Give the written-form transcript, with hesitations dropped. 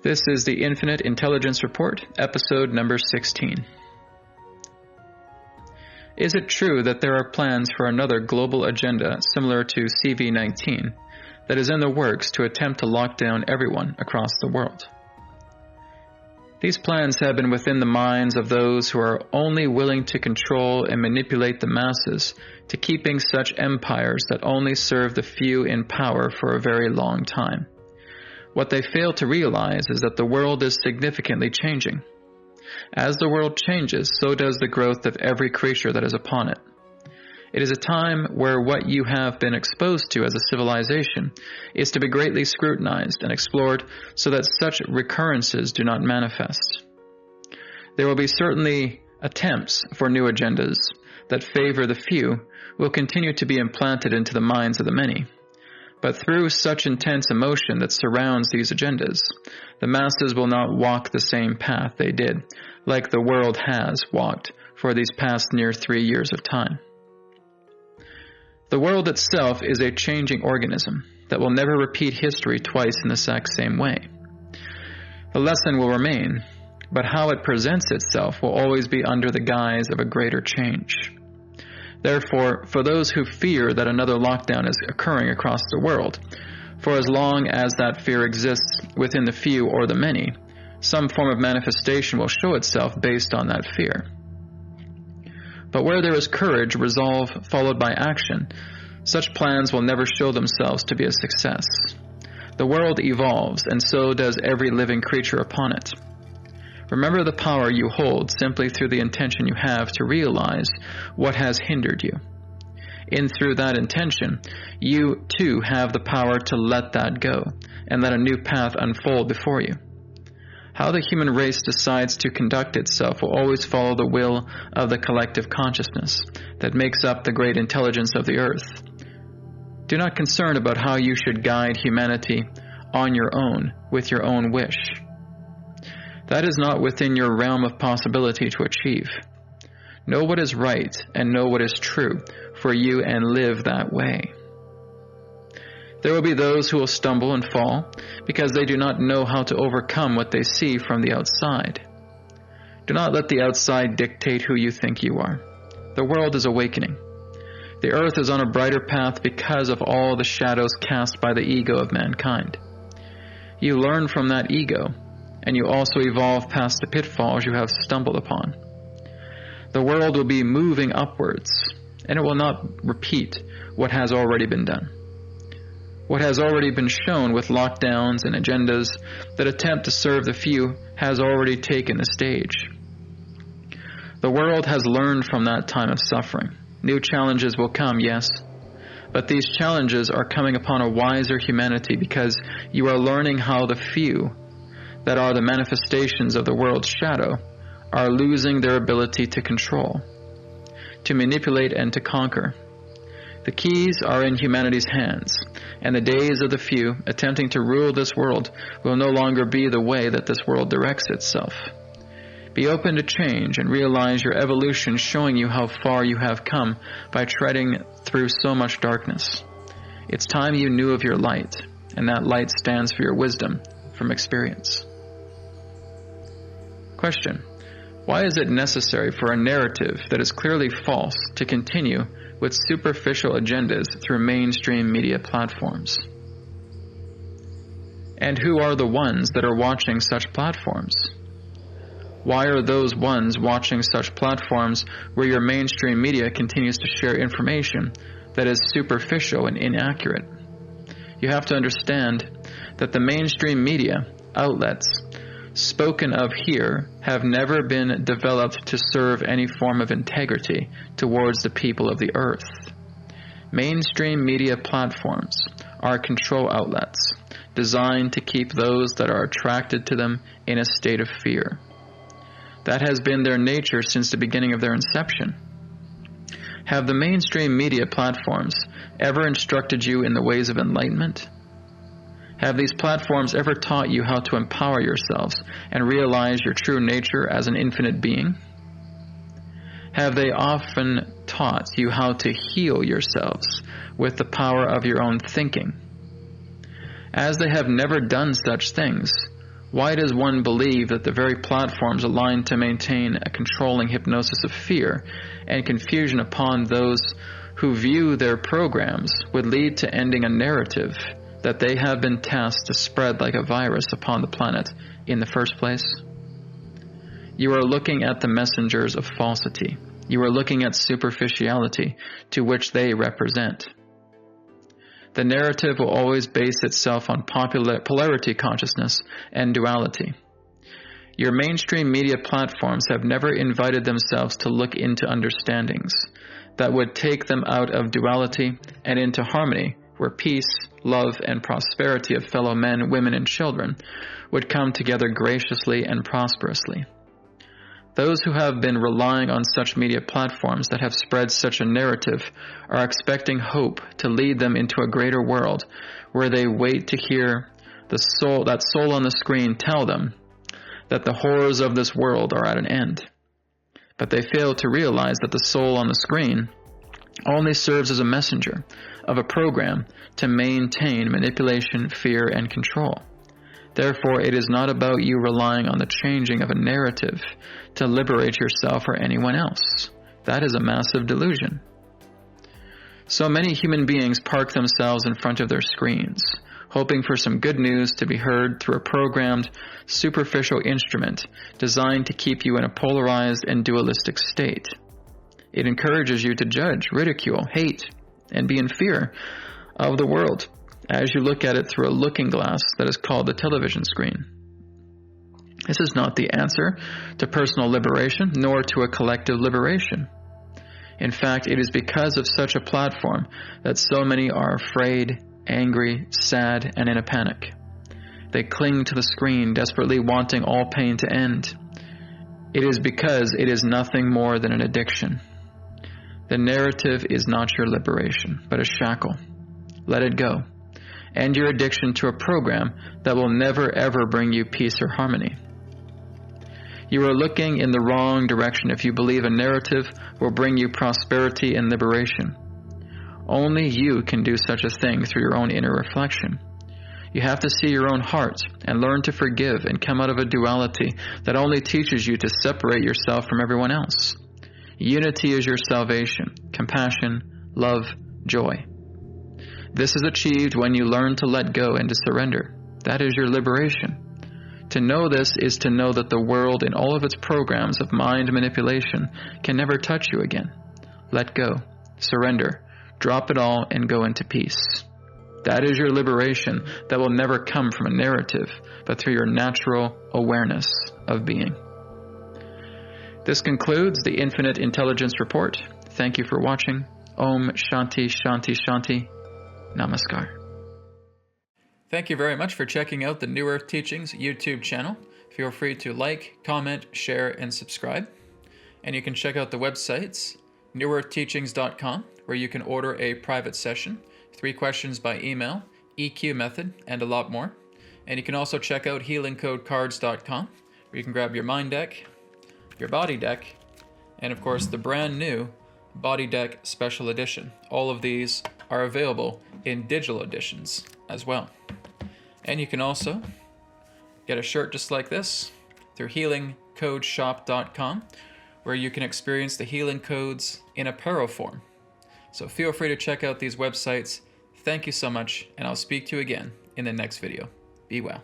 This is the Infinite Intelligence Report, episode number 16. Is it true that there are plans for another global agenda similar to CV-19 that is in the works to attempt to lock down everyone across the world? These plans have been within the minds of those who are only willing to control and manipulate the masses to keeping such empires that only serve the few in power for a very long time. What they fail to realize is that the world is significantly changing. As the world changes, so does the growth of every creature that is upon it. It is a time where what you have been exposed to as a civilization is to be greatly scrutinized and explored so that such recurrences do not manifest. There will be certainly attempts for new agendas that favor the few will continue to be implanted into the minds of the many. But through such intense emotion that surrounds these agendas, the masses will not walk the same path they did, like the world has walked for these past near 3 years of time. The world itself is a changing organism that will never repeat history twice in the exact same way. The lesson will remain, but how it presents itself will always be under the guise of a greater change. Therefore, for those who fear that another lockdown is occurring across the world, for as long as that fear exists within the few or the many, some form of manifestation will show itself based on that fear. But where there is courage, resolve, followed by action, such plans will never show themselves to be a success. The world evolves, and so does every living creature upon it. Remember the power you hold simply through the intention you have to realize what has hindered you. In through that intention, you too have the power to let that go and let a new path unfold before you. How the human race decides to conduct itself will always follow the will of the collective consciousness that makes up the great intelligence of the earth. Do not concern about how you should guide humanity on your own with your own wish. That is not within your realm of possibility to achieve. Know what is right and know what is true for you and live that way. There will be those who will stumble and fall because they do not know how to overcome what they see from the outside. Do not let the outside dictate who you think you are. The world is awakening. The earth is on a brighter path because of all the shadows cast by the ego of mankind. You learn from that ego, and you also evolve past the pitfalls you have stumbled upon. The world will be moving upwards, and it will not repeat what has already been done. What has already been shown with lockdowns and agendas that attempt to serve the few has already taken the stage. The world has learned from that time of suffering. New challenges will come, yes, but these challenges are coming upon a wiser humanity because you are learning how the few that are the manifestations of the world's shadow are losing their ability to control, to manipulate and to conquer. The keys are in humanity's hands, and the days of the few attempting to rule this world will no longer be the way that this world directs itself. Be open to change and realize your evolution showing you how far you have come by treading through so much darkness. It's time you knew of your light, and that light stands for your wisdom from experience. Question: why is it necessary for a narrative that is clearly false to continue with superficial agendas through mainstream media platforms? And who are the ones that are watching such platforms? Why are those ones watching such platforms where your mainstream media continues to share information that is superficial and inaccurate? You have to understand that the mainstream media outlets spoken of here have never been developed to serve any form of integrity towards the people of the earth. Mainstream media platforms are control outlets designed to keep those that are attracted to them in a state of fear. That has been their nature since the beginning of their inception. Have the mainstream media platforms ever instructed you in the ways of enlightenment? Have these platforms ever taught you how to empower yourselves and realize your true nature as an infinite being? Have they often taught you how to heal yourselves with the power of your own thinking? As they have never done such things, Why does one believe that the very platforms aligned to maintain a controlling hypnosis of fear and confusion upon those who view their programs would lead to ending a narrative that they have been tasked to spread like a virus upon the planet in the first place? You are looking at the messengers of falsity. You are looking at superficiality to which they represent. The narrative will always base itself on polarity consciousness and duality. Your mainstream media platforms have never invited themselves to look into understandings that would take them out of duality and into harmony, where peace, love, and prosperity of fellow men, women, and children would come together graciously and prosperously. Those who have been relying on such media platforms that have spread such a narrative are expecting hope to lead them into a greater world where they wait to hear that soul on the screen tell them that the horrors of this world are at an end. But they fail to realize that the soul on the screen only serves as a messenger of a program to maintain manipulation, fear, and control. Therefore, it is not about you relying on the changing of a narrative to liberate yourself or anyone else. That is a massive delusion. So many human beings park themselves in front of their screens, hoping for some good news to be heard through a programmed, superficial instrument designed to keep you in a polarized and dualistic state. It encourages you to judge, ridicule, hate, and be in fear of the world as you look at it through a looking glass that is called the television screen. This is not the answer to personal liberation, nor to a collective liberation. In fact, it is because of such a platform that so many are afraid, angry, sad, and in a panic. They cling to the screen, desperately wanting all pain to end. It is because it is nothing more than an addiction. The narrative is not your liberation, but a shackle. Let it go. End your addiction to a program that will never ever bring you peace or harmony. You are looking in the wrong direction if you believe a narrative will bring you prosperity and liberation. Only you can do such a thing through your own inner reflection. You have to see your own heart and learn to forgive and come out of a duality that only teaches you to separate yourself from everyone else. Unity is your salvation, compassion, love, joy. This is achieved when you learn to let go and to surrender. That is your liberation. To know this is to know that the world and all of its programs of mind manipulation can never touch you again. Let go, surrender, drop it all, and go into peace. That is your liberation that will never come from a narrative, but through your natural awareness of being. This concludes the Infinite Intelligence Report. Thank you for watching. Om Shanti Shanti Shanti. Namaskar. Thank you very much for checking out the New Earth Teachings YouTube channel. Feel free to like, comment, share, and subscribe. And you can check out the websites, newearthteachings.com, where you can order a private session, 3 questions by email, EQ method, and a lot more. And you can also check out healingcodecards.com, where you can grab your mind deck, your body deck, and of course the brand new Body Deck Special Edition. All of these are available in digital editions as well. And you can also get a shirt just like this through healingcodeshop.com, where you can experience the healing codes in apparel form. So feel free to check out these websites. Thank you so much, and I'll speak to you again in the next video. Be well.